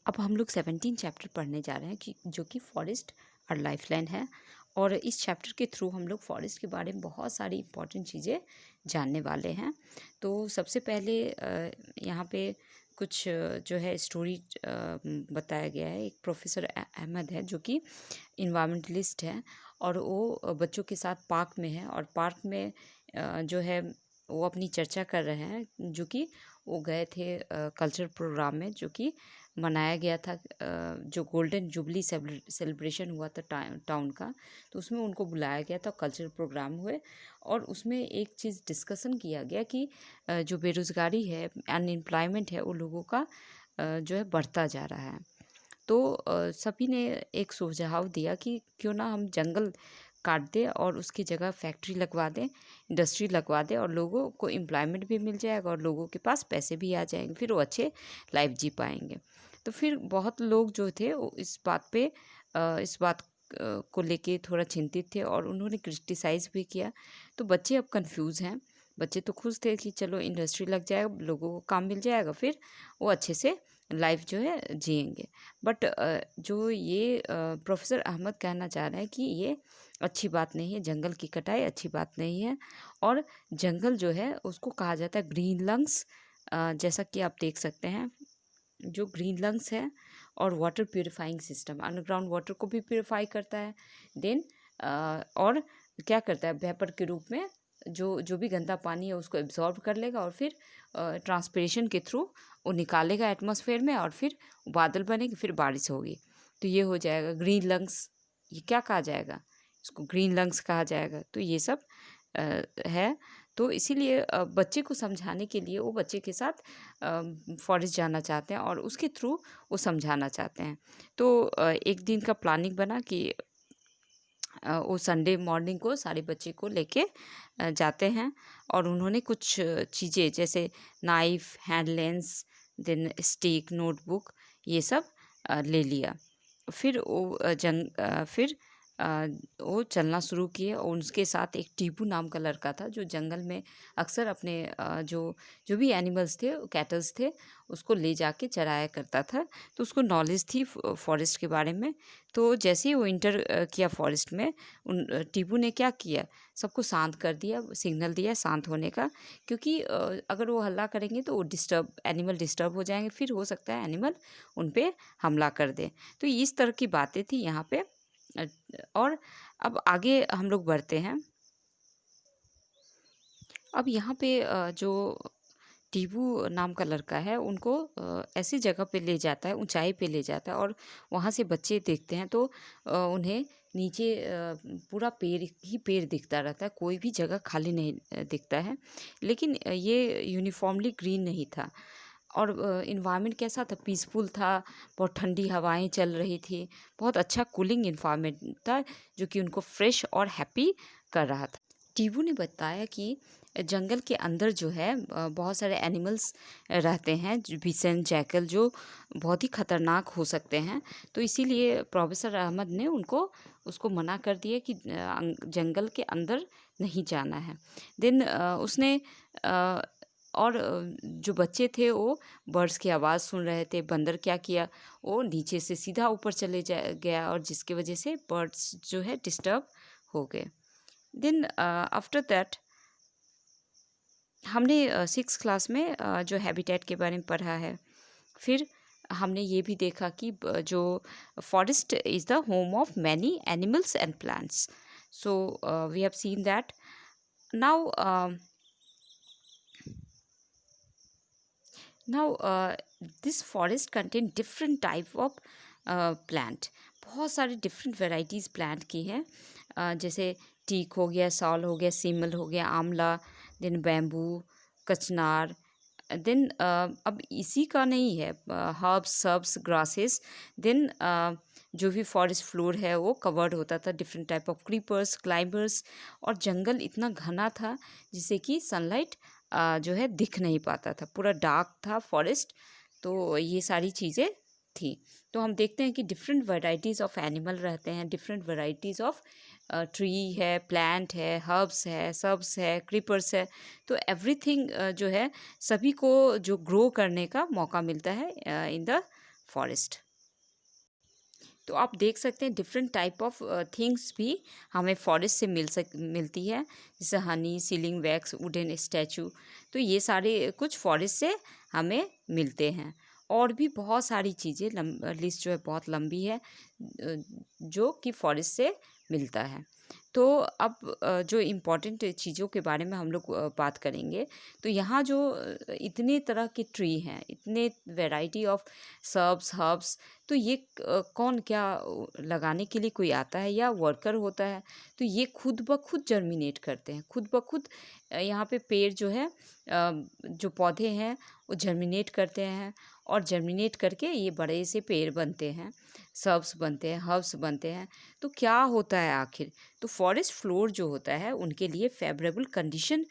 अब हम लोग 17 चैप्टर पढ़ने जा रहे हैं कि जो कि फॉरेस्ट और लाइफलाइन है। और इस चैप्टर के थ्रू हम लोग फॉरेस्ट के बारे में बहुत सारी इंपॉर्टेंट चीज़ें जानने वाले हैं। तो सबसे पहले यहाँ पे कुछ जो है स्टोरी बताया गया है। एक प्रोफेसर अहमद है जो कि इन्वायरमेंटलिस्ट है, और वो बच्चों के साथ पार्क में है, और पार्क में जो है वो अपनी चर्चा कर रहे हैं, जो कि वो गए थे कल्चर प्रोग्राम में जो कि मनाया गया था, जो गोल्डन जुबली सेलिब्रेशन हुआ था टाउन का। तो उसमें उनको बुलाया गया था, कल्चरल प्रोग्राम हुए, और उसमें एक चीज़ डिस्कशन किया गया कि जो बेरोज़गारी है, अनएम्प्लॉयमेंट है, वो लोगों का जो है बढ़ता जा रहा है। तो सभी ने एक सुझाव दिया कि क्यों ना हम जंगल काट दें और उसकी जगह फैक्ट्री लगवा दें, इंडस्ट्री लगवा दें, और लोगों को एम्प्लॉयमेंट भी मिल जाएगा और लोगों के पास पैसे भी आ जाएंगे, फिर वो अच्छे लाइफ जी पाएंगे। तो फिर बहुत लोग जो थे वो इस बात को लेके थोड़ा चिंतित थे, और उन्होंने क्रिटिसाइज़ भी किया। तो बच्चे अब कंफ्यूज हैं। बच्चे तो खुश थे कि चलो इंडस्ट्री लग जाएगा, लोगों को काम मिल जाएगा, फिर वो अच्छे से लाइफ जो है जिएंगे। बट जो ये प्रोफेसर अहमद कहना चाह रहे हैं कि ये अच्छी बात नहीं है, जंगल की कटाई अच्छी बात नहीं है। और जंगल जो है उसको कहा जाता है ग्रीन लंग्स। जैसा कि आप देख सकते हैं, जो ग्रीन लंग्स है और water purifying system, underground water को भी प्यूरिफाई करता है। देन और क्या करता है, वेपर के रूप में जो जो भी गंदा पानी है उसको एब्जॉर्ब कर लेगा, और फिर ट्रांसपिरेशन के थ्रू वो निकालेगा एटमॉस्फेयर में, और फिर बादल बनेगी, फिर बारिश होगी। तो ये हो जाएगा ग्रीन लंग्स। ये क्या कहा जाएगा, इसको ग्रीन लंग्स कहा जाएगा। तो ये सब है। तो इसीलिए बच्चे को समझाने के लिए वो बच्चे के साथ फॉरेस्ट जाना चाहते हैं, और उसके थ्रू वो समझाना चाहते हैं। तो एक दिन का प्लानिंग बना कि वो संडे मॉर्निंग को सारे बच्चे को लेके जाते हैं, और उन्होंने कुछ चीज़ें जैसे knife, hand lens, then stick, notebook, ये सब ले लिया। फिर फिर वो चलना शुरू किए, और उसके साथ एक टीपू नाम का लड़का था जो जंगल में अक्सर अपने जो जो भी एनिमल्स थे, कैटल्स थे, उसको ले जाके चराया करता था। तो उसको नॉलेज थी फॉरेस्ट के बारे में। तो जैसे ही वो इंटर किया फॉरेस्ट में, टीपू ने क्या किया, सबको शांत कर दिया, सिग्नल दिया शांत होने का। क्योंकि अगर वो हल्ला करेंगे तो वो एनिमल डिस्टर्ब हो जाएंगे, फिर हो सकता है एनिमल उन पे हमला कर दे। तो इस तरह की बातें थी यहाँ पे। अ, और अब आगे हम लोग बढ़ते हैं। अब यहाँ पे जो टीबू नाम का लड़का है उनको ऐसी जगह पे ले जाता है, ऊंचाई पे ले जाता है, और वहाँ से बच्चे देखते हैं तो उन्हें नीचे पूरा पेड़ ही पेड़ दिखता रहता है, कोई भी जगह खाली नहीं दिखता है। लेकिन ये यूनिफॉर्मली ग्रीन नहीं था। और इन्वायरमेंट कैसा था, पीसफुल था, बहुत ठंडी हवाएं चल रही थी, बहुत अच्छा कूलिंग इन्वायरमेंट था, जो कि उनको फ्रेश और हैप्पी कर रहा था। टीबू ने बताया कि जंगल के अंदर जो है बहुत सारे एनिमल्स रहते हैं, बिसन, जैकल, जो बहुत ही खतरनाक हो सकते हैं। तो इसीलिए प्रोफेसर अहमद ने उसको मना कर दिया कि जंगल के अंदर नहीं जाना है। देन उसने और जो बच्चे थे वो बर्ड्स की आवाज़ सुन रहे थे। बंदर क्या किया, वो नीचे से सीधा ऊपर चले गया, और जिसकी वजह से बर्ड्स जो है डिस्टर्ब हो गए। देन आफ्टर दैट हमने 6 क्लास में जो हैबिटेट के बारे में पढ़ा है। फिर हमने ये भी देखा कि जो forest is the home of many animals and plants. So we have seen that now. Now, this forest contain different type of plant. बहुत सारे different varieties plant की हैं, जैसे टीक हो गया, साल हो गया, सीमल हो गया, आंवला, देन बैम्बू, कचनार। देन अब इसी का नहीं है, हर्ब्स, सर्ब्स, ग्रासेस। देन जो भी फॉरेस्ट फ्लोर है वो कवर्ड होता था different type of creepers, climbers. और जंगल इतना घना था जिससे कि सनलाइट जो है दिख नहीं पाता था, पूरा डार्क था फॉरेस्ट। तो ये सारी चीज़ें थी। तो हम देखते हैं कि डिफरेंट वैरायटीज़ ऑफ एनिमल रहते हैं, डिफरेंट वैरायटीज़ ऑफ ट्री है, प्लांट है, हर्ब्स है, सर्ब्स है, क्रीपर्स है। तो एवरीथिंग जो है, सभी को जो ग्रो करने का मौका मिलता है इन द फॉरेस्ट। तो आप देख सकते हैं डिफरेंट टाइप ऑफ थिंग्स भी हमें फॉरेस्ट से मिलती है, जैसे Honey, sealing wax, wooden statue. तो ये सारे कुछ फॉरेस्ट से हमें मिलते हैं। और भी बहुत सारी चीज़ें, लिस्ट जो है बहुत लंबी है, जो कि फॉरेस्ट से मिलता है। तो अब जो इम्पोर्टेंट चीज़ों के बारे में हम लोग बात करेंगे। तो यहाँ जो इतने तरह के ट्री हैं, इतने वैरायटी ऑफ सर्ब्स, हर्ब्स, तो ये कौन क्या लगाने के लिए कोई आता है या वर्कर होता है? तो ये खुद ब खुद जर्मिनेट करते हैं, खुद ब खुद यहाँ पे पेड़ जो है, जो पौधे हैं वो जर्मिनेट करते हैं, और जर्मिनेट करके ये बड़े से पेड़ बनते हैं, सर्ब्स बनते हैं, हर्ब्स बनते हैं। तो क्या होता है आखिर? तो फॉरेस्ट फ्लोर जो होता है उनके लिए फेवरेबल कंडीशन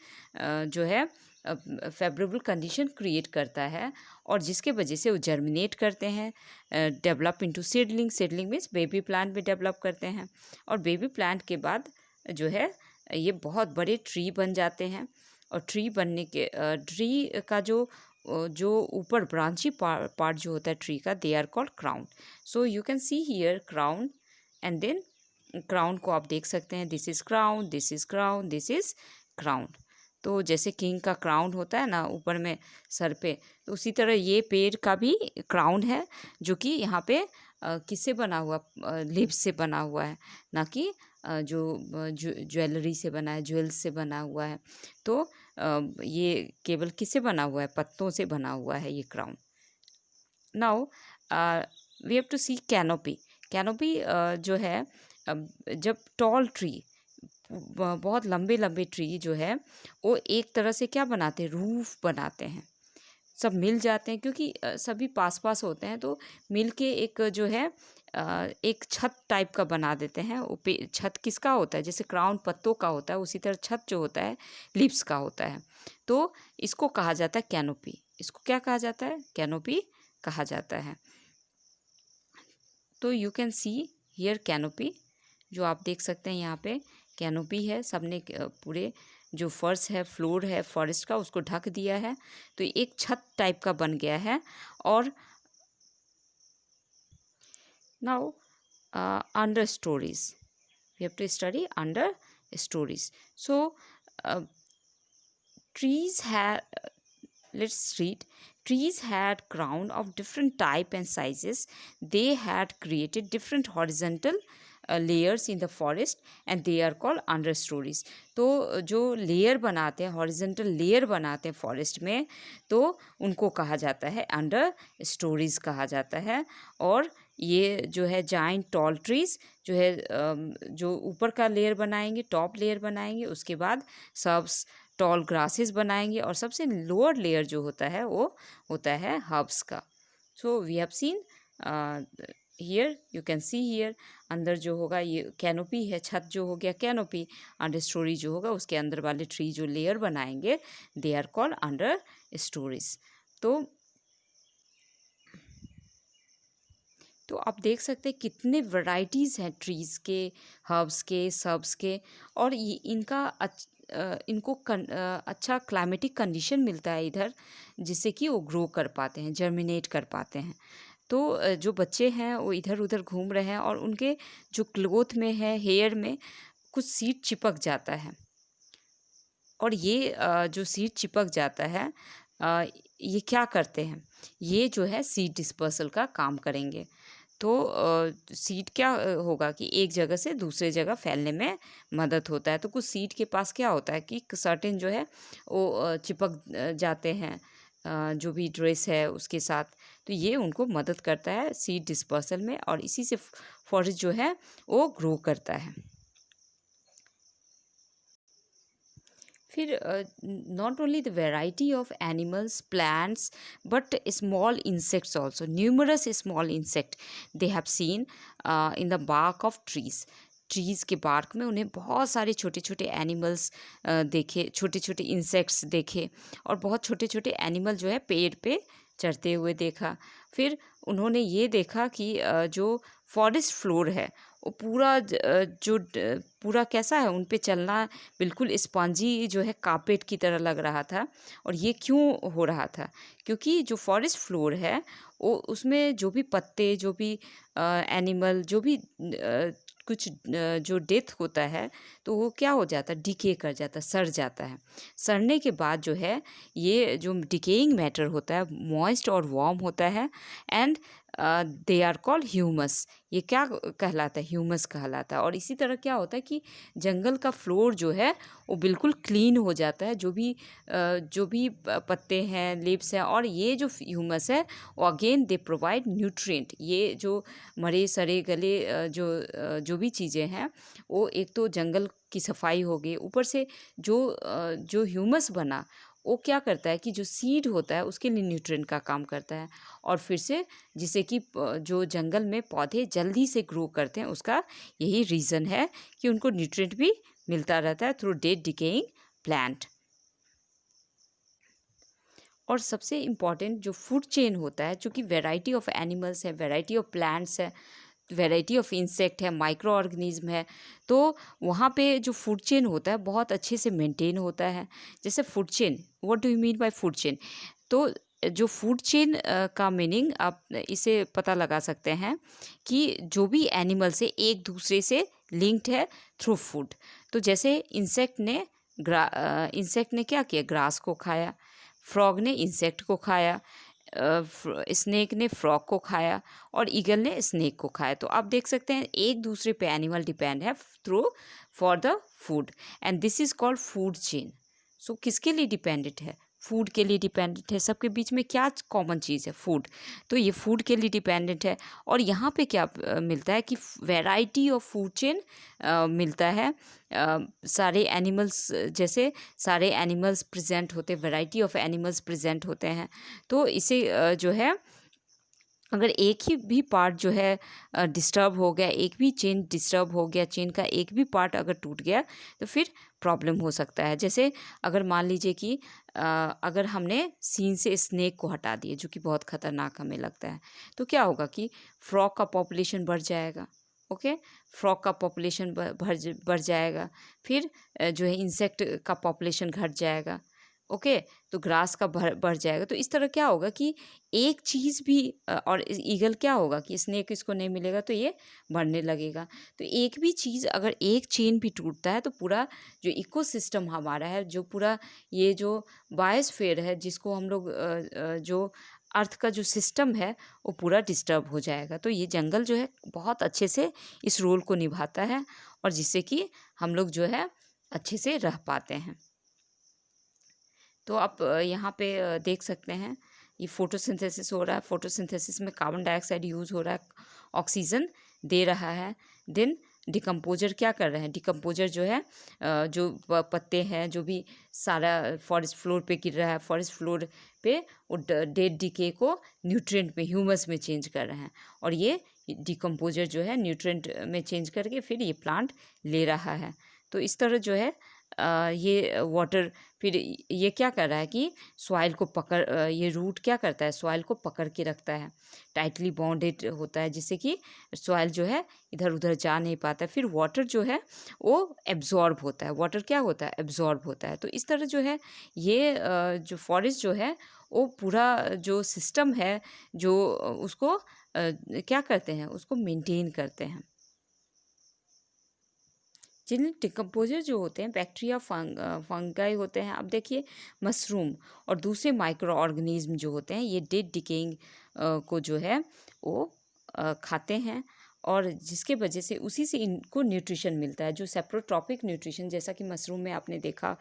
जो है, फेवरेबल कंडीशन क्रिएट करता है, और जिसके वजह से वो जर्मिनेट करते हैं, develop into seedling. Seedling means baby plant भी डेवलप करते हैं, और बेबी प्लांट के बाद जो है ये बहुत बड़े ट्री बन जाते हैं। और ट्री बनने के ट्री का जो ऊपर ब्रांची पार्ट जो होता है ट्री का, they are called crown. So you can see here crown, and then crown को आप देख सकते हैं, this is crown, this is crown, this is crown. तो जैसे किंग का क्राउन होता है ना ऊपर में सर पे, तो उसी तरह ये पेड़ का भी क्राउन है, जो कि यहाँ पे किससे बना हुआ, लिप्स से बना हुआ है, ना कि ज्वेलरी से बना है, ज्वेल्स से बना हुआ है। तो ये केवल किससे बना हुआ है? पत्तों से बना हुआ है ये crown. Now we have to see canopy. Canopy जो है, जब टॉल ट्री, बहुत लंबे लंबे ट्री जो है, वो एक तरह से क्या बनाते हैं, रूफ बनाते हैं। सब मिल जाते हैं, क्योंकि सभी पास पास होते हैं, तो मिल के एक जो है एक छत टाइप का बना देते हैं। वो छत किसका होता है? जैसे क्राउन पत्तों का होता है, उसी तरह छत जो होता है लीव्स का होता है। तो इसको कहा जाता है कैनोपी। इसको क्या कहा जाता है? कैनोपी कहा जाता है। तो you can see here canopy, जो आप देख सकते हैं यहाँ पे कैनोपी है। सबने पूरे जो फर्श है, फ्लोर है फॉरेस्ट का, उसको ढक दिया है। तो एक छत टाइप का बन गया है। और now understories, we have to study understories. So trees have, let's read. Trees had crown of different type and sizes. They had created different horizontal layers in the forest, and they are called understories. तो जो layer बनाते हैं, horizontal layer बनाते हैं forest में, तो उनको कहा जाता है अंडर स्टोरीज कहा जाता है। और ये जो है जाइंट टॉल ट्रीज जो है, जो ऊपर का लेयर बनाएंगे, टॉप लेयर बनाएंगे, उसके बाद सब्स टॉल ग्रासेस बनाएंगे, और सबसे लोअर लेयर जो होता है वो होता है हर्ब्स का। So we have seen here, you can see here, अंदर जो होगा ये कैनोपी है, छत जो हो गया कैनोपी, अंडर स्टोरी जो होगा उसके अंदर वाले ट्री जो लेयर बनाएंगे, they are called understories. तो आप देख सकते हैं कितने वैराइटीज़ हैं ट्रीज़ के, हर्ब्स के, सब्स के, और ये इनको अच्छा क्लाइमेटिक कंडीशन मिलता है इधर, जिससे कि वो ग्रो कर पाते हैं, जर्मिनेट कर पाते हैं। तो जो बच्चे हैं वो इधर उधर घूम रहे हैं, और उनके जो क्लोथ में है, हेयर में कुछ सीड चिपक जाता है, और ये जो सीड चिपक जाता है, ये क्या करते हैं? ये जो है सीड डिस्पर्सल का काम करेंगे। तो सीड क्या होगा कि एक जगह से दूसरे जगह फैलने में मदद होता है। तो कुछ सीड के पास क्या होता है कि सर्टेन जो है वो चिपक जाते हैं जो भी ड्रेस है उसके साथ। तो ये उनको मदद करता है सीड डिस्पर्सल में, और इसी से फॉरेस्ट जो है वो ग्रो करता है। फिर not only the variety of animals, plants, but small insects also, numerous small insect they have seen in the bark of trees. Trees के बार्क में उन्हें बहुत सारे छोटे छोटे एनिमल्स देखे, छोटे छोटे इंसेक्ट्स देखे, और बहुत छोटे छोटे एनिमल जो है पेड़ पे चढ़ते हुए देखा। फिर उन्होंने ये देखा कि जो फॉरेस्ट फ्लोर है वो पूरा कैसा है, उन पे चलना बिल्कुल स्पंजी जो है कार्पेट की तरह लग रहा था। और ये क्यों हो रहा था? क्योंकि जो फॉरेस्ट फ्लोर है वो उसमें जो भी पत्ते, जो भी एनिमल, जो भी कुछ जो डेथ होता है तो वो क्या हो जाता है, डिके कर जाता है, सड़ जाता है। सड़ने के बाद जो है ये जो डिकेइंग मैटर होता है मॉइस्ट और वार्म होता है and they are called humus. ये क्या कहलाता है, ह्यूमस कहलाता है। और इसी तरह क्या होता है कि जंगल का फ्लोर जो है वो बिल्कुल क्लीन हो जाता है, जो भी पत्ते हैं, लीव्स हैं, और ये जो ह्यूमस है वो अगेन दे प्रोवाइड न्यूट्रिएंट। ये जो मरे सड़े गले जो भी चीज़ें हैं वो एक तो जंगल की सफाई हो गई, ऊपर से जो ह्यूमस बना वो क्या करता है कि जो सीड होता है उसके लिए न्यूट्रिएंट का काम करता है, और फिर से जिससे कि जो जंगल में पौधे जल्दी से ग्रो करते हैं उसका यही रीज़न है कि उनको न्यूट्रिएंट भी मिलता रहता है थ्रू डेड डिकेइंग प्लांट। और सबसे इम्पॉर्टेंट जो फूड चेन होता है, चूँकि वैरायटी ऑफ एनिमल्स है, वैरायटी ऑफ प्लांट्स है, वैरायटी ऑफ इंसेक्ट है, माइक्रो ऑर्गेनिज्म है, तो वहाँ पे जो फूड चेन होता है बहुत अच्छे से मेंटेन होता है। जैसे food chain, what do you mean by food chain? तो जो फूड चेन का मीनिंग आप इसे पता लगा सकते हैं कि जो भी एनिमल से एक दूसरे से लिंक्ड है थ्रू फूड। तो जैसे इंसेक्ट ने क्या किया, ग्रास को खाया, फ्रॉग ने इंसेक्ट को खाया, स्नेक ने फ्रॉग को खाया, और ईगल ने स्नेक को खाया। तो आप देख सकते हैं एक दूसरे पे एनिमल डिपेंड है through for the food, and this is called food chain. So किसके लिए डिपेंडेंट है, फूड के लिए डिपेंडेंट है। सबके बीच में क्या कॉमन चीज़ है, फूड। तो ये फूड के लिए डिपेंडेंट है। और यहाँ पे क्या मिलता है कि वैरायटी ऑफ फूड चेन मिलता है। सारे एनिमल्स, जैसे सारे एनिमल्स प्रेजेंट होते, वैरायटी ऑफ एनिमल्स प्रेजेंट होते हैं। तो इसे जो है अगर एक ही भी पार्ट जो है डिस्टर्ब हो गया, एक भी चेन डिस्टर्ब हो गया, चेन का एक भी पार्ट अगर टूट गया तो फिर प्रॉब्लम हो सकता है। जैसे अगर मान लीजिए कि अगर हमने सीन से स्नेक को हटा दिए, जो कि बहुत ख़तरनाक हमें लगता है, तो क्या होगा कि फ्रॉग का पॉपुलेशन बढ़ जाएगा। ओके, फ्रॉग का पॉपुलेशन बढ़ जाएगा, फिर जो है इंसेक्ट का पॉपुलेशन घट जाएगा। ओके, तो ग्रास का बढ़ जाएगा। तो इस तरह क्या होगा कि एक चीज़ भी और ईगल क्या होगा कि स्नेक इसको नहीं मिलेगा तो ये बढ़ने लगेगा। तो एक भी चीज़ अगर एक चेन भी टूटता है तो पूरा जो इकोसिस्टम हमारा है, जो पूरा ये जो बायोस्फीयर है, जिसको हम लोग जो अर्थ का जो सिस्टम है वो पूरा डिस्टर्ब हो जाएगा। तो ये जंगल जो है बहुत अच्छे से इस रोल को निभाता है, और जिससे कि हम लोग जो है अच्छे से रह पाते हैं। तो आप यहाँ पे देख सकते हैं ये फोटोसिंथेसिस हो रहा है। फोटोसिंथेसिस में कार्बन डाइऑक्साइड यूज़ हो रहा है, ऑक्सीजन दे रहा है। देन डिकम्पोजर क्या कर रहे हैं, डिकम्पोजर जो है जो पत्ते हैं, जो भी सारा फॉरेस्ट फ्लोर पे गिर रहा है, फॉरेस्ट फ्लोर पे वो डेड डिके को न्यूट्रिएंट में, ह्यूमस में चेंज कर रहे हैं, और ये डिकम्पोजर जो है न्यूट्रिएंट में चेंज करके फिर ये प्लांट ले रहा है। तो इस तरह जो है ये वाटर फिर ये क्या कर रहा है कि सॉइल को ये रूट क्या करता है, सॉइल को पकड़ के रखता है, टाइटली बॉन्डेड होता है, जिससे कि सॉइल जो है इधर उधर जा नहीं पाता है। फिर वाटर जो है वो एब्जॉर्ब होता है, वाटर क्या होता है, एब्जॉर्ब होता है। तो इस तरह जो है ये जो फॉरेस्ट जो है वो पूरा जो सिस्टम है जो उसको क्या करते हैं, उसको मेंटेन करते हैं। जिन डिकम्पोजर जो होते हैं बैक्टीरिया, फंगाई होते हैं। अब देखिए मशरूम और दूसरे माइक्रो ऑर्गेनिज्म जो होते हैं ये डेड डिकेइंग को जो है वो खाते हैं, और जिसके वजह से उसी से इनको न्यूट्रिशन मिलता है, जो सेप्रोट्रॉपिक न्यूट्रिशन, जैसा कि मशरूम में आपने देखा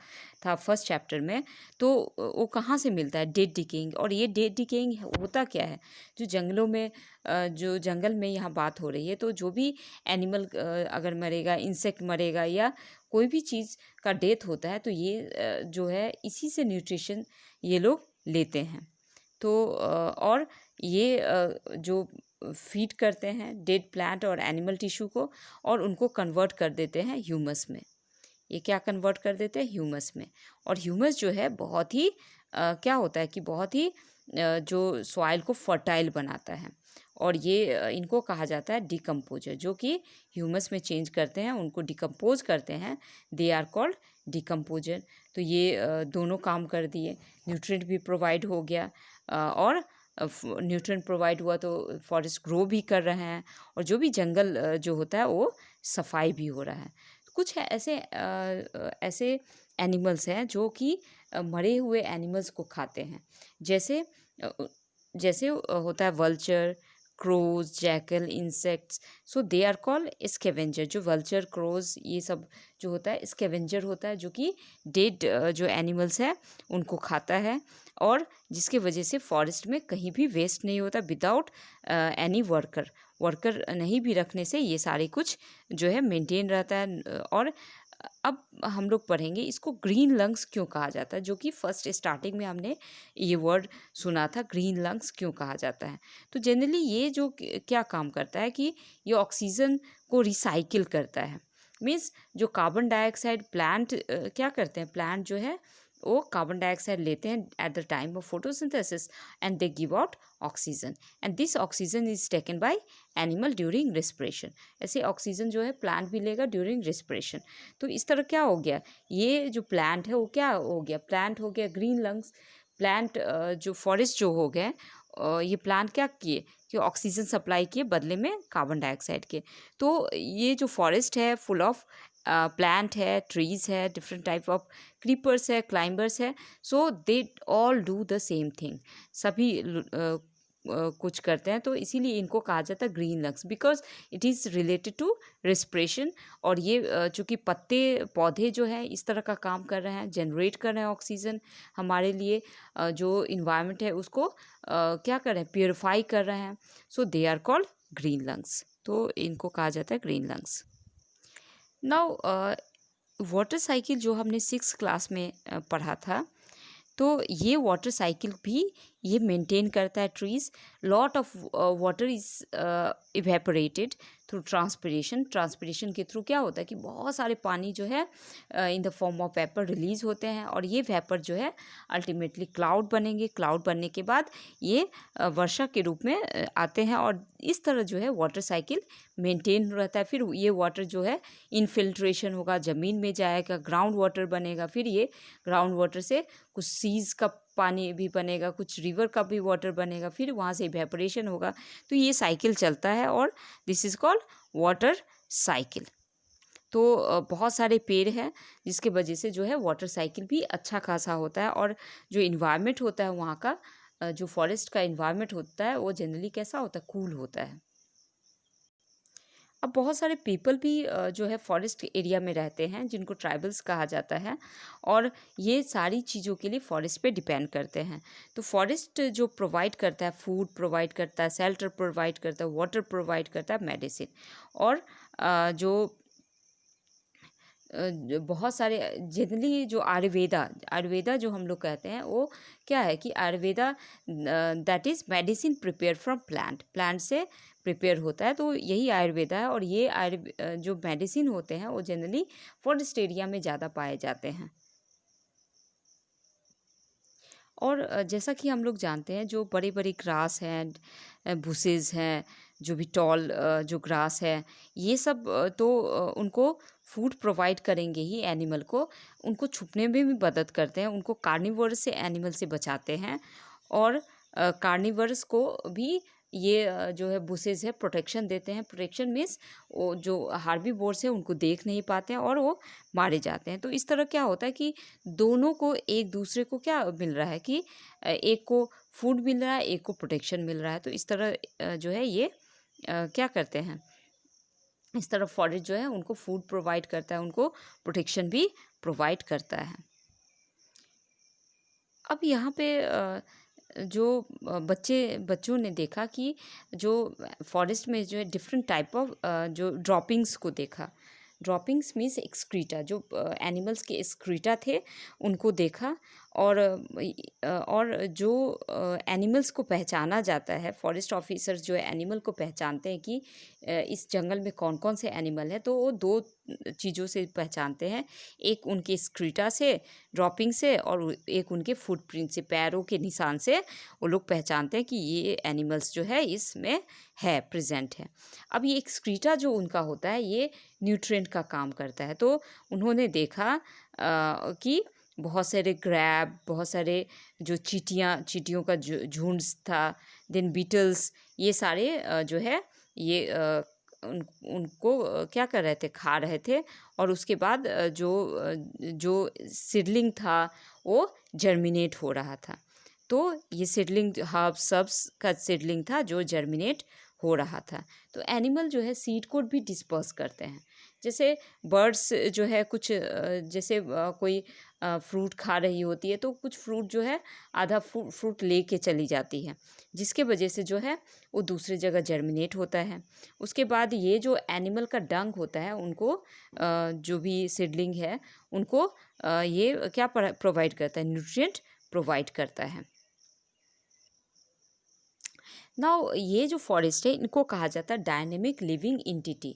था फर्स्ट चैप्टर में। तो वो कहाँ से मिलता है, डेड डिकेइंग। और ये डेड डिकेइंग होता क्या है, जो जंगलों में जो जंगल में यहाँ बात हो रही है, तो जो भी एनिमल अगर मरेगा, इंसेक्ट मरेगा, या कोई भी चीज़ का डेथ होता है, तो ये जो है इसी से न्यूट्रिशन ये लोग लेते हैं। तो और ये जो फीड करते हैं डेड प्लांट और एनिमल टिश्यू को, और उनको कन्वर्ट कर देते हैं ह्यूमस में। ये क्या कन्वर्ट कर देते हैं, ह्यूमस में। और ह्यूमस जो है बहुत ही क्या होता है कि बहुत ही जो सॉइल को फर्टाइल बनाता है, और ये इनको कहा जाता है डिकम्पोजर, जो कि ह्यूमस में चेंज करते हैं, उनको डिकम्पोज करते हैं, दे आर कॉल्ड डिकम्पोजर। तो ये दोनों काम कर दिए, न्यूट्रिएंट भी प्रोवाइड हो गया, और न्यूट्रिएंट प्रोवाइड हुआ तो फॉरेस्ट ग्रो भी कर रहे हैं, और जो भी जंगल जो होता है वो सफाई भी हो रहा है। कुछ ऐसे एनिमल्स हैं जो कि मरे हुए एनिमल्स को खाते हैं, जैसे होता है vulture, crows, jackal, insects. So they are called scavenger. जो वल्चर, क्रोज, ये सब जो होता है स्कैवेंजर होता है, जो कि डेड जो एनिमल्स है उनको खाता है, और जिसके वजह से फॉरेस्ट में कहीं भी वेस्ट नहीं होता विदाउट एनी वर्कर नहीं भी रखने से ये सारे कुछ जो है मेंटेन रहता है। और अब हम लोग पढ़ेंगे इसको ग्रीन लंग्स क्यों कहा जाता है, जो कि फर्स्ट स्टार्टिंग में हमने ये वर्ड सुना था, ग्रीन लंग्स क्यों कहा जाता है। तो जनरली ये जो क्या काम करता है कि ये ऑक्सीजन को रिसाइकिल करता है। मीन्स जो कार्बन डाइऑक्साइड प्लांट क्या करते हैं, प्लांट जो है वो कार्बन डाइऑक्साइड लेते हैं at the time of photosynthesis, and they give out oxygen, and this oxygen is taken by animal during respiration. ऐसे ऑक्सीजन जो है प्लांट भी लेगा ड्यूरिंग रेस्पिरेशन। तो इस तरह क्या हो गया, ये जो प्लांट है वो क्या हो गया, प्लांट हो गया ग्रीन लंग्स। प्लांट जो फॉरेस्ट जो हो गए, ये प्लांट क्या किए कि ऑक्सीजन सप्लाई किए बदले में कार्बन डाइऑक्साइड के। तो ये जो फॉरेस्ट है फुल ऑफ प्लांट है, ट्रीज़ है, डिफरेंट टाइप ऑफ क्रीपर्स है, क्लाइंबर्स है। So they all do the same thing, सभी कुछ करते हैं। तो इसीलिए इनको कहा जाता है green lungs, because it is related to respiration. और ये चूँकि पत्ते पौधे जो हैं इस तरह का काम कर रहे हैं, जनरेट कर रहे हैं ऑक्सीजन हमारे लिए, जो इन्वायरमेंट है उसको क्या कर रहे हैं, प्योरीफाई कर रहे हैं। So they are called green lungs, तो इनको कहा जाता है green lungs. Now water cycle जो हमने 6th क्लास में पढ़ा था, तो ये वाटर साइकिल भी ये मेंटेन करता है trees. Lot of water is evaporated through transpiration. Transpiration के थ्रू क्या होता है कि बहुत सारे पानी जो है in the form of vapour release होते हैं, और ये वेपर जो है अल्टीमेटली क्लाउड बनेंगे। क्लाउड बनने के बाद ये वर्षा के रूप में आते हैं, और इस तरह जो है वाटर साइकिल मेंटेन रहता है। फिर ये वाटर जो है इनफिल्ट्रेशन होगा, ज़मीन में जाएगा, ग्राउंड वाटर बनेगा। फिर ये ग्राउंड वाटर से कुछ सीज का पानी भी बनेगा, कुछ रिवर का भी वाटर बनेगा, फिर वहाँ से इवेपोरेशन होगा। तो ये साइकिल चलता है, और this is called water cycle. तो बहुत सारे पेड़ हैं जिसके वजह से जो है वाटर साइकिल भी अच्छा खासा होता है। और जो इन्वायरमेंट होता है वहाँ का, जो फॉरेस्ट का इन्वायरमेंट होता है वो जनरली कैसा होता है, कूल होता है। अब बहुत सारे पीपल भी जो है फॉरेस्ट एरिया में रहते हैं, जिनको ट्राइबल्स कहा जाता है, और ये सारी चीज़ों के लिए फॉरेस्ट पे डिपेंड करते हैं। तो फॉरेस्ट जो प्रोवाइड करता है, फूड प्रोवाइड करता है, शेल्टर प्रोवाइड करता है, वाटर प्रोवाइड करता है, मेडिसिन, और जो बहुत सारे जनरली जो आयुर्वेदा जो हम लोग कहते हैं वो क्या है कि Ayurveda that is medicine prepare from plant से प्रिपेयर होता है। तो यही आयुर्वेदा है, और ये जो मेडिसिन होते हैं वो जनरली फॉरेस्ट एरिया में ज़्यादा पाए जाते हैं। और जैसा कि हम लोग जानते हैं जो बड़े बड़े ग्रास हैं, बुशेस हैं, जो भी टॉल जो ग्रास है, ये सब तो उनको फूड प्रोवाइड करेंगे ही एनिमल को, उनको छुपने में भी मदद करते हैं, उनको कार्निवोरस से एनिमल से बचाते हैं। और कार्निवोरस को भी ये जो है बुशेस है प्रोटेक्शन देते हैं। प्रोटेक्शन मीन्स वो जो हार्बीवोर्स है उनको देख नहीं पाते हैं और वो मारे जाते हैं। तो इस तरह क्या होता है कि दोनों को एक दूसरे को क्या मिल रहा है कि एक को फूड मिल रहा है, एक को प्रोटेक्शन मिल रहा है। तो इस तरह जो है ये क्या करते हैं, इस तरह फॉरेस्ट जो है उनको फूड प्रोवाइड करता है, उनको प्रोटेक्शन भी प्रोवाइड करता है। अब यहाँ पे जो बच्चों ने देखा कि जो फॉरेस्ट में जो है डिफरेंट टाइप ऑफ जो ड्रॉपिंग्स को देखा। ड्रॉपिंग्स मीन्स एक्सक्रीटा, जो एनिमल्स के एक्सक्रीटा थे उनको देखा। और जो एनिमल्स को पहचाना जाता है, फॉरेस्ट ऑफिसर्स जो है एनिमल को पहचानते हैं कि इस जंगल में कौन कौन से एनिमल हैं, तो वो दो चीज़ों से पहचानते हैं। एक उनके स्क्रीटा से, ड्रॉपिंग से, और एक उनके फुटप्रिंट से, पैरों के निशान से वो लोग पहचानते हैं कि ये एनिमल्स जो है इसमें है, प्रेजेंट है। अब ये एक्सक्रीटा जो उनका होता है ये न्यूट्रिएंट का काम करता है। तो उन्होंने देखा कि बहुत सारे क्रैब, बहुत सारे जो चींटियों का झुंड था, देन बीटल्स, ये सारे जो है ये उनको क्या कर रहे थे, खा रहे थे। और उसके बाद जो सीडलिंग था वो जर्मिनेट हो रहा था। तो ये सीडलिंग हर्ब्स सब्स का सीडलिंग था जो जर्मिनेट हो रहा था। तो एनिमल जो है सीड कोड भी डिस्पर्स करते हैं। जैसे बर्ड्स जो है कुछ जैसे कोई फ्रूट खा रही होती है तो कुछ फ्रूट जो है आधा फ्रूट लेके चली जाती है, जिसके वजह से जो है वो दूसरी जगह जर्मिनेट होता है। उसके बाद ये जो एनिमल का डंग होता है उनको जो भी सीडलिंग है उनको ये क्या प्रोवाइड करता है, न्यूट्रिएंट प्रोवाइड करता है। नाउ ये जो फॉरेस्ट है इनको कहा जाता है डायनेमिक लिविंग एंटिटी।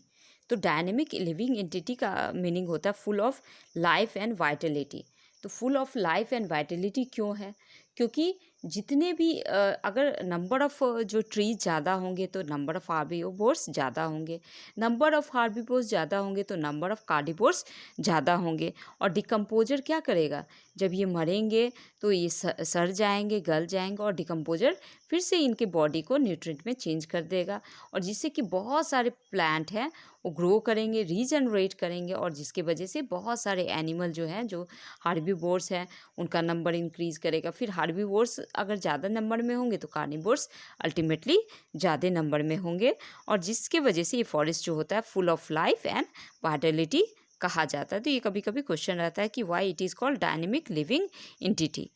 तो डायनेमिक लिविंग एंटिटी का मीनिंग होता है full of life and vitality. तो full of life and vitality क्यों है? क्योंकि जितने भी अगर नंबर ऑफ जो ट्रीज ज़्यादा होंगे तो नंबर ऑफ हार्बीवोर्स ज़्यादा होंगे, नंबर ऑफ हार्बीवोर्स ज़्यादा होंगे तो नंबर ऑफ कार्निवोर्स ज़्यादा होंगे। और डिकम्पोजर क्या करेगा, जब ये मरेंगे तो ये सड़ जाएंगे, गल जाएंगे, और डिकम्पोजर फिर से इनके बॉडी को न्यूट्रिएंट में चेंज कर देगा, और जिससे कि बहुत सारे प्लांट हैं वो ग्रो करेंगे, रीजनरेट करेंगे, और जिसके वजह से बहुत सारे एनिमल जो हैं जो हार्बीवोर्स हैं उनका नंबर इंक्रीज करेगा। फिर हार्बीवोर्स अगर ज़्यादा नंबर में होंगे तो कार्निवोर्स अल्टीमेटली ज़्यादा नंबर में होंगे, और जिसके वजह से ये फॉरेस्ट जो होता है full of life and Vitality कहा जाता है। तो ये कभी कभी क्वेश्चन रहता है कि why it is called dynamic living entity.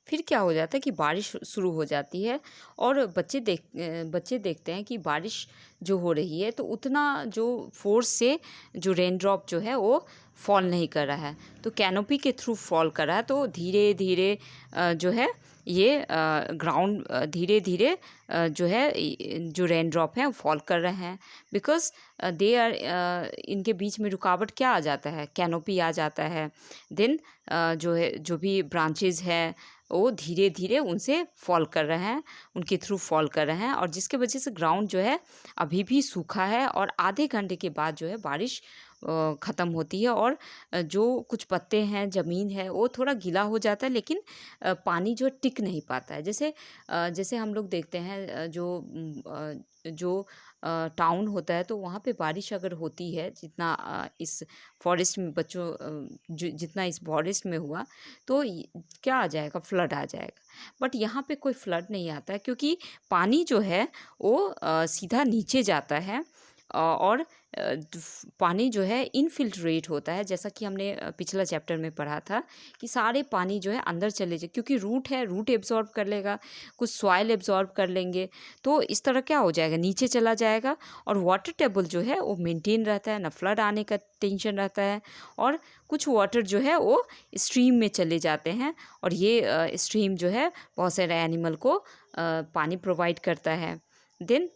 फिर क्या हो जाता है कि बारिश शुरू हो जाती है, और बच्चे देखते हैं कि बारिश जो हो रही है तो उतना जो फोर्स से जो रेन ड्रॉप जो है वो फॉल नहीं कर रहा है, तो कैनोपी के थ्रू फॉल कर रहा है। तो धीरे धीरे जो है ये ग्राउंड धीरे धीरे जो है जो रेन ड्रॉप है फॉल कर रहे हैं, बिकॉज दे आर इनके बीच में रुकावट क्या आ जाता है, कैनोपी आ जाता है। देन जो है जो भी ब्रांचेज है वो धीरे धीरे उनसे फॉल कर रहे हैं, उनके थ्रू फॉल कर रहे हैं, और जिसके वजह से ग्राउंड जो है अभी भी सूखा है, और आधे घंटे के बाद जो है बारिश ख़त्म होती है, और जो कुछ पत्ते हैं, ज़मीन है, वो थोड़ा गीला हो जाता है, लेकिन पानी जो टिक नहीं पाता है। जैसे हम लोग देखते हैं जो टाउन होता है तो वहाँ पे बारिश अगर होती है, जितना इस फॉरेस्ट में जितना इस फॉरेस्ट में हुआ तो क्या आ जाएगा, फ्लड आ जाएगा। बट यहाँ पे कोई फ्लड नहीं आता है, क्योंकि पानी जो है वो सीधा नीचे जाता है, और पानी जो है इनफिल्ट्रेट होता है, जैसा कि हमने पिछला चैप्टर में पढ़ा था कि सारे पानी जो है अंदर चले जाए, क्योंकि रूट है, रूट एब्जॉर्ब कर लेगा, कुछ सॉइल एब्जॉर्ब कर लेंगे, तो इस तरह क्या हो जाएगा, नीचे चला जाएगा, और वाटर टेबल जो है वो मेंटेन रहता है, ना फ्लड आने का टेंशन रहता है। और कुछ वाटर जो है वो स्ट्रीम में चले जाते हैं, और ये स्ट्रीम जो है बहुत सारे एनिमल को पानी प्रोवाइड करता है। देन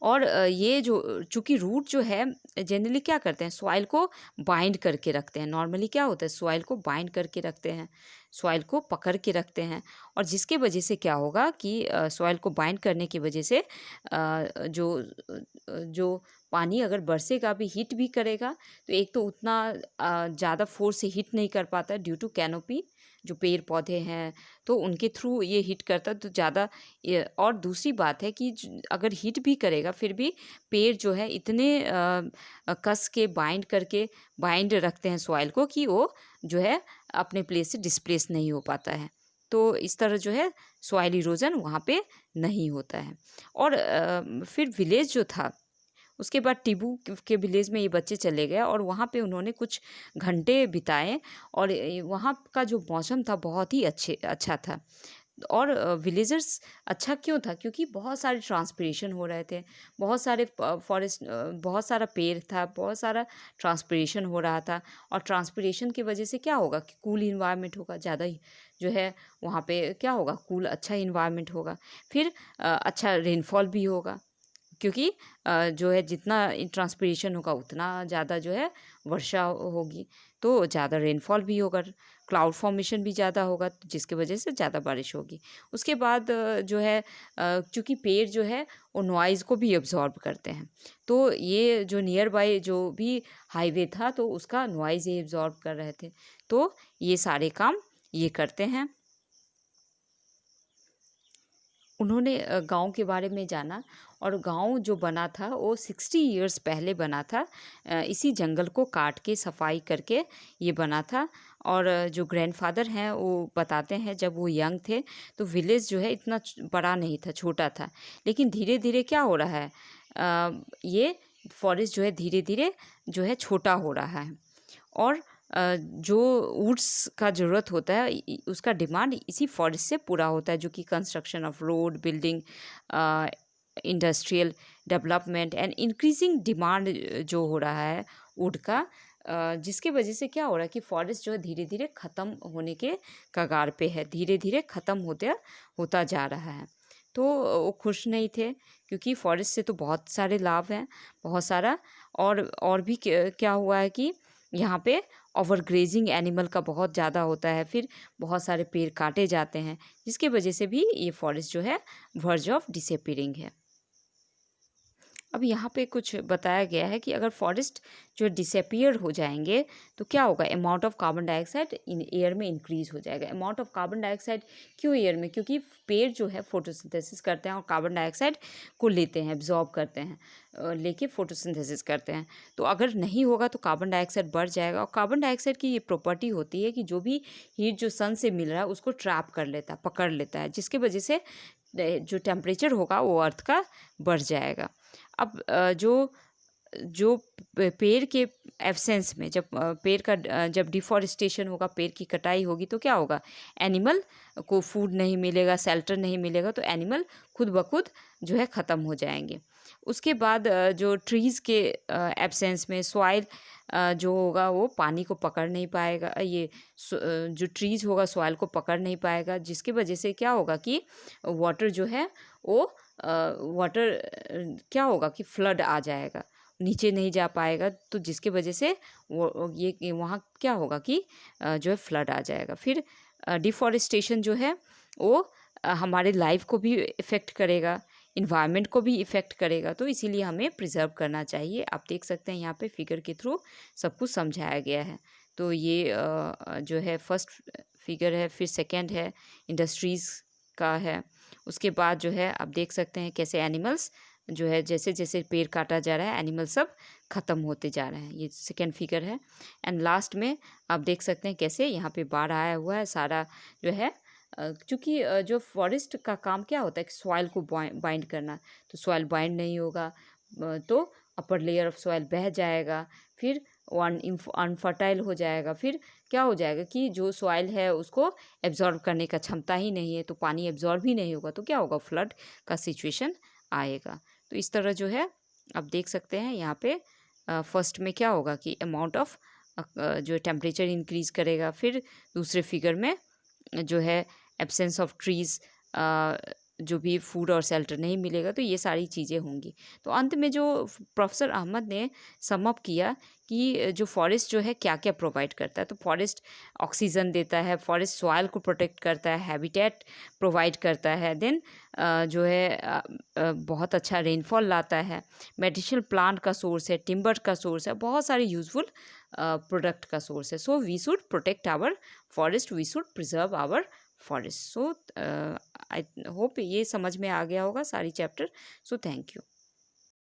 और ये जो चूँकि रूट जो है जनरली क्या करते हैं, सॉइल को बाइंड करके रखते हैं। नॉर्मली क्या होता है, सॉइल को बाइंड करके रखते हैं, सॉइल को पकड़ के रखते हैं, और जिसके वजह से क्या होगा कि सॉइल को बाइंड करने की वजह से जो पानी अगर बरसेगा भी, हिट भी करेगा, तो एक तो उतना ज़्यादा फोर्स से हिट नहीं कर पाता ड्यू टू कैनोपी, जो पेड़ पौधे हैं तो उनके थ्रू ये हिट करता तो ज़्यादा। और दूसरी बात है कि अगर हिट भी करेगा फिर भी पेड़ जो है इतने कस के बाइंड रखते हैं सॉइल को कि वो जो है अपने प्लेस से डिस्प्लेस नहीं हो पाता है। तो इस तरह जो है सॉइल इरोजन वहाँ पे नहीं होता है। और फिर विलेज जो था, उसके बाद टिबू के विलेज में ये बच्चे चले गए, और वहाँ पे उन्होंने कुछ घंटे बिताए, और वहाँ का जो मौसम था बहुत ही अच्छा था। और विलेजर्स अच्छा क्यों था, क्योंकि बहुत सारे ट्रांसपीरेशन हो रहे थे, बहुत सारे फॉरेस्ट, बहुत सारा पेड़ था, बहुत सारा ट्रांसपीरेशन हो रहा था, और ट्रांसपीरेशन की वजह से क्या होगा कि कूल इन्वायरमेंट होगा, ज़्यादा ही जो है वहाँ पे क्या होगा, कूल अच्छा इन्वायरमेंट होगा। फिर अच्छा रेनफॉल भी होगा, क्योंकि जो है जितना ट्रांसपीरेशन होगा उतना ज़्यादा जो है वर्षा होगी, तो ज़्यादा रेनफॉल भी होगा। क्लाउड फॉर्मेशन भी ज़्यादा होगा, तो जिसकी वजह से ज़्यादा बारिश होगी। उसके बाद जो है चूँकि पेड़ जो है वो नॉइज़ को भी अब्ज़ॉर्ब करते हैं, तो ये जो नियर बाय जो भी हाईवे था तो उसका नॉइज़ ये अब्ज़ॉर्ब कर रहे थे, तो ये सारे काम ये करते हैं। उन्होंने गाँव के बारे में जाना, और गाँव जो बना था वो 60 इयर्स पहले बना था। इसी जंगल को काट के सफाई करके ये बना था। और जो ग्रैंडफ़ादर हैं वो बताते हैं जब वो यंग थे तो विलेज जो है इतना बड़ा नहीं था, छोटा था। लेकिन धीरे-धीरे क्या हो रहा है, ये फॉरेस्ट जो है धीरे-धीरे जो है छोटा हो रहा है। और जो वुड्स का ज़रूरत होता है उसका डिमांड इसी फॉरेस्ट से पूरा होता है, जो कि construction of road, building, industrial development and increasing demand जो हो रहा है वुड का, जिसके वजह से क्या हो रहा है कि फॉरेस्ट जो है धीरे धीरे ख़त्म होने के कगार पे है, धीरे धीरे ख़त्म होता जा रहा है। तो वो खुश नहीं थे, क्योंकि फॉरेस्ट से तो बहुत सारे लाभ हैं, बहुत सारा। और भी क्या हुआ है कि यहाँ पे ओवरग्रेजिंग एनिमल का बहुत ज़्यादा होता है, फिर बहुत सारे पेड़ काटे जाते हैं, जिसके वजह से भी ये फॉरेस्ट जो है वर्ज ऑफ डिसअपीयरिंग है। अब यहाँ पे कुछ बताया गया है कि अगर फॉरेस्ट जो डिसअपीयर हो जाएंगे तो क्या होगा, amount of carbon dioxide in air में इंक्रीज हो जाएगा। अमाउंट ऑफ कार्बन डाइऑक्साइड क्यों एयर में, क्योंकि पेड़ जो है फोटोसिंथेसिस करते हैं और कार्बन डाइऑक्साइड को लेते हैं, एब्जॉर्ब करते हैं, लेके फोटोसिंथेसिस करते हैं। तो अगर नहीं होगा तो कार्बन डाइऑक्साइड बढ़ जाएगा। और कार्बन डाइऑक्साइड की ये प्रॉपर्टी होती है कि जो भी हीट जो सन से मिल रहा है उसको ट्रैप कर लेता है, पकड़ लेता है, जिसके वजह से जो टेम्परेचर होगा वो अर्थ का बढ़ जाएगा। अब जो जो पेड़ के एब्सेंस में, जब पेड़ का जब डिफॉरेस्टेशन होगा, पेड़ की कटाई होगी, तो क्या होगा, एनिमल को फूड नहीं मिलेगा, शेल्टर नहीं मिलेगा, तो एनिमल खुद ब खुद जो है ख़त्म हो जाएंगे। उसके बाद जो ट्रीज़ के एब्सेंस में सॉइल जो होगा वो पानी को पकड़ नहीं पाएगा, जो ट्रीज़ होगा सॉइल को पकड़ नहीं पाएगा, जिसकी वजह से क्या होगा कि वाटर जो है वो वाटर क्या होगा कि फ्लड आ जाएगा, नीचे नहीं जा पाएगा, तो जिसके वजह से वो ये वहाँ क्या होगा कि जो है फ्लड आ जाएगा। फिर डिफॉरेस्टेशन जो है वो हमारे लाइफ को भी इफ़ेक्ट करेगा, इन्वायरमेंट को भी इफ़ेक्ट करेगा, तो इसीलिए हमें प्रिजर्व करना चाहिए। आप देख सकते हैं यहाँ पे फिगर के थ्रू सब कुछ समझाया गया है। तो ये जो है फर्स्ट फिगर है, फिर सेकंड है इंडस्ट्रीज़ का है। उसके बाद जो है आप देख सकते हैं कैसे एनिमल्स जो है जैसे जैसे पेड़ काटा जा रहा है एनिमल सब ख़त्म होते जा रहे हैं, ये सेकेंड फिगर है। एंड लास्ट में आप देख सकते हैं कैसे यहाँ पे बाढ़ आया हुआ है सारा जो है, क्योंकि जो फॉरेस्ट का काम क्या होता है कि सॉइल को बाइंड करना, तो सॉइल बाइंड नहीं होगा तो अपर लेयर ऑफ सॉइल बह जाएगा, फिर वन अनफर्टाइल हो जाएगा, फिर क्या हो जाएगा कि जो सॉइल है उसको एब्जॉर्ब करने का क्षमता ही नहीं है, तो पानी एब्जॉर्ब ही नहीं होगा, तो क्या होगा, फ्लड का सिचुएशन आएगा। तो इस तरह जो है आप देख सकते हैं यहाँ पे फर्स्ट में क्या होगा कि अमाउंट ऑफ जो टेम्परेचर इंक्रीज़ करेगा, फिर दूसरे फिगर में जो है एब्सेंस ऑफ ट्रीज़, जो भी फूड और शेल्टर नहीं मिलेगा, तो ये सारी चीज़ें होंगी। तो अंत में जो प्रोफेसर अहमद ने सम अप किया कि जो फॉरेस्ट जो है क्या क्या प्रोवाइड करता है, तो फॉरेस्ट ऑक्सीजन देता है, फॉरेस्ट सॉइल को प्रोटेक्ट करता है, हैबिटेट प्रोवाइड करता है, देन जो है बहुत अच्छा रेनफॉल लाता है, मेडिसिनल प्लांट का सोर्स है, टिम्बर का सोर्स है, बहुत सारे यूजफुल प्रोडक्ट का सोर्स है। So we should protect our forest, we should preserve our forest. So I hope ये समझ में आ गया होगा सारी चैप्टर। So thank you.